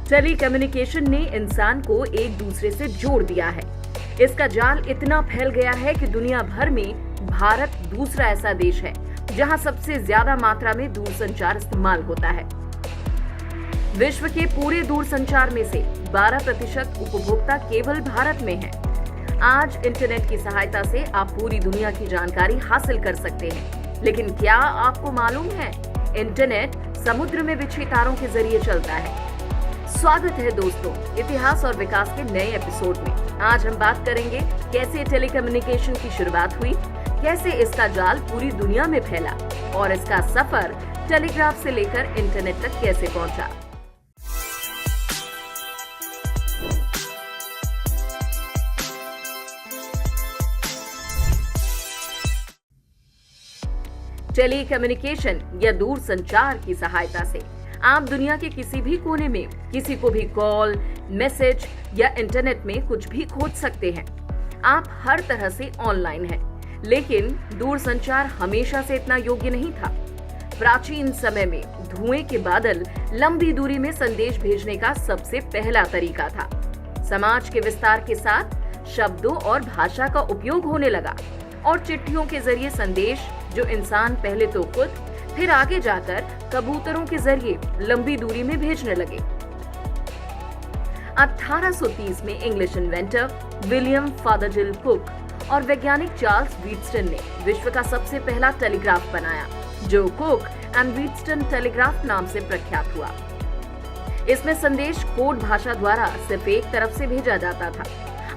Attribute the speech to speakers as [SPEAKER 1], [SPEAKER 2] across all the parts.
[SPEAKER 1] Tele communication ने इंसान को एक दूसरे से जोड़ दिया है। इसका जाल इतना फैल गया है कि दुनिया भर में भारत दूसरा ऐसा देश है जहां सबसे ज्यादा मात्रा में दूरसंचार इस्तेमाल होता है। विश्व के पूरे दूरसंचार में से 12% उपभोक्ता केवल भारत में है। आज इंटरनेट की सहायता से आप पूरी दुनिया की जानकारी हासिल कर सकते हैं, लेकिन क्या आपको मालूम है इंटरनेट समुद्र में बिछे तारों के जरिए चलता है। स्वागत है दोस्तों इतिहास और विकास के नए एपिसोड में। आज हम बात करेंगे कैसे टेलीकम्युनिकेशन की शुरुआत हुई, कैसे इसका जाल पूरी दुनिया में फैला और इसका सफर टेलीग्राफ से लेकर इंटरनेट तक कैसे पहुंचा। टेलीकम्युनिकेशन या दूरसंचार की सहायता से आप दुनिया के किसी भी कोने में किसी को भी कॉल, मैसेज या इंटरनेट में कुछ भी खोज सकते हैं। आप हर तरह से ऑनलाइन हैं, लेकिन दूरसंचार हमेशा से इतना योग्य नहीं था। प्राचीन समय में धुएं के बादल लंबी दूरी में संदेश भेजने का सबसे पहला तरीका था। समाज के विस्तार के साथ शब्दों और भाषा का उपयोग होने लगा और चिट्ठियों के जरिए संदेश जो इंसान पहले तो खुद फिर आगे जाकर कबूतरों के जरिए लंबी दूरी में भेजने लगे। 1830 में इंग्लिश इन्वेंटर विलियम फादरजिल कुक और वैज्ञानिक चार्ल्स व्हीटस्टन ने विश्व का सबसे पहला टेलीग्राफ बनाया, जो कुक एंड व्हीटस्टन टेलीग्राफ नाम से प्रख्यात हुआ। इसमें संदेश कोड भाषा द्वारा सिर्फ एक तरफ से भेजा जाता था।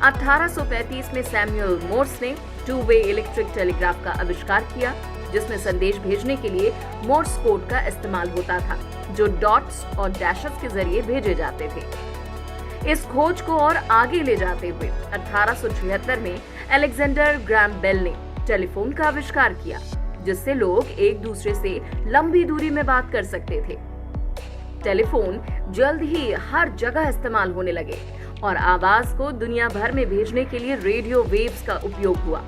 [SPEAKER 1] 1835 में सैमुअल मोर्स ने टू वे इलेक्ट्रिक टेलीग्राफ का आविष्कार किया, जिसमें संदेश भेजने के लिए मोर्स कोड का इस्तेमाल होता था, जो डॉट्स और डैशेस के जरिए भेजे जाते थे। इस खोज को और आगे ले जाते हुए 1876 में अलेक्जेंडर ग्राहम बेल ने टेलीफोन का आविष्कार किया, जिससे लोग एक दूसरे से लंबी दूरी में बात कर सकते थे। टेलीफोन जल्द ही हर जगह इस्तेमाल होने लगे और आवाज को दुनिया भर में भेजने के लिए रेडियो वेव्स का उपयोग हुआ।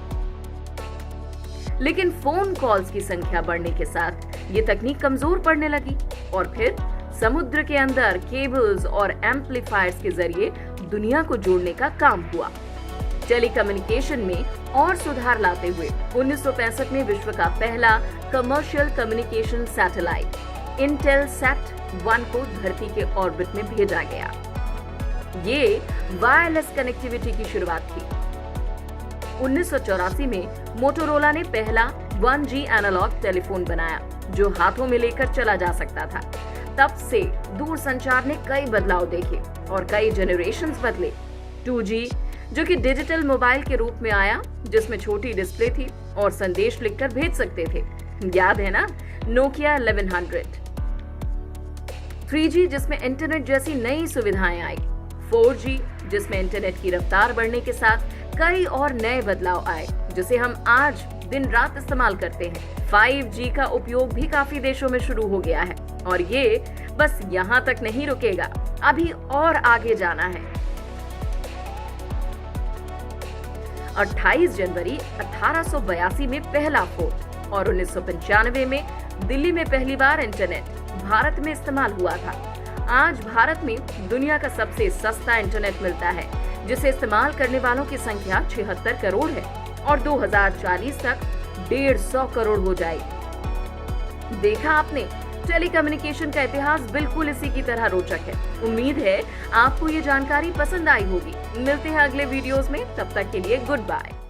[SPEAKER 1] लेकिन फोन कॉल्स की संख्या बढ़ने के साथ ये तकनीक कमजोर पड़ने लगी और फिर समुद्र के अंदर केबल्स और एम्पलीफायर्स के जरिए दुनिया को जोड़ने का काम हुआ। टेलीकम्युनिकेशन में और सुधार लाते हुए 1965 में विश्व का पहला कमर्शियल कम्युनिकेशन सैटेलाइट इंटेलसैट 1 को धरती के ऑर्बिट में भेजा गया। ये वायरलेस कनेक्टिविटी की शुरुआत थी। 1984 में मोटोरोला ने पहला 1G एनालॉग टेलीफोन बनाया, जो हाथों में लेकर चला जा सकता था। तब से दूरसंचार ने कई बदलाव देखे और कई जनरेशंस बदले। 2G, जो कि डिजिटल मोबाइल के रूप में आया, जिसमें छोटी डिस्प्ले थी और संदेश लिखकर भेज सकते थे, याद है ना, नोकिया 1100। 3G, जिसमें इंटरनेट जैसी नई सुविधाएं आई। 4G, जिसमें इंटरनेट की रफ्तार बढ़ने के साथ कई और नए बदलाव आए, जिसे हम आज दिन रात इस्तेमाल करते हैं। 5G का उपयोग भी काफी देशों में शुरू हो गया है और ये बस यहाँ तक नहीं रुकेगा, अभी और आगे जाना है। 28 जनवरी 1882 में पहला फोन और 1995 में दिल्ली में पहली बार इंटरनेट भारत में इस्तेमाल हुआ था। आज भारत में दुनिया का सबसे सस्ता इंटरनेट मिलता है, जिसे इस्तेमाल करने वालों की संख्या 76 करोड़ है और 2040 तक 150 करोड़ हो जाएगी। देखा आपने, टेलीकम्युनिकेशन का इतिहास बिल्कुल इसी की तरह रोचक है। उम्मीद है आपको ये जानकारी पसंद आई होगी। मिलते हैं अगले वीडियोस में, तब तक के लिए गुड बाय।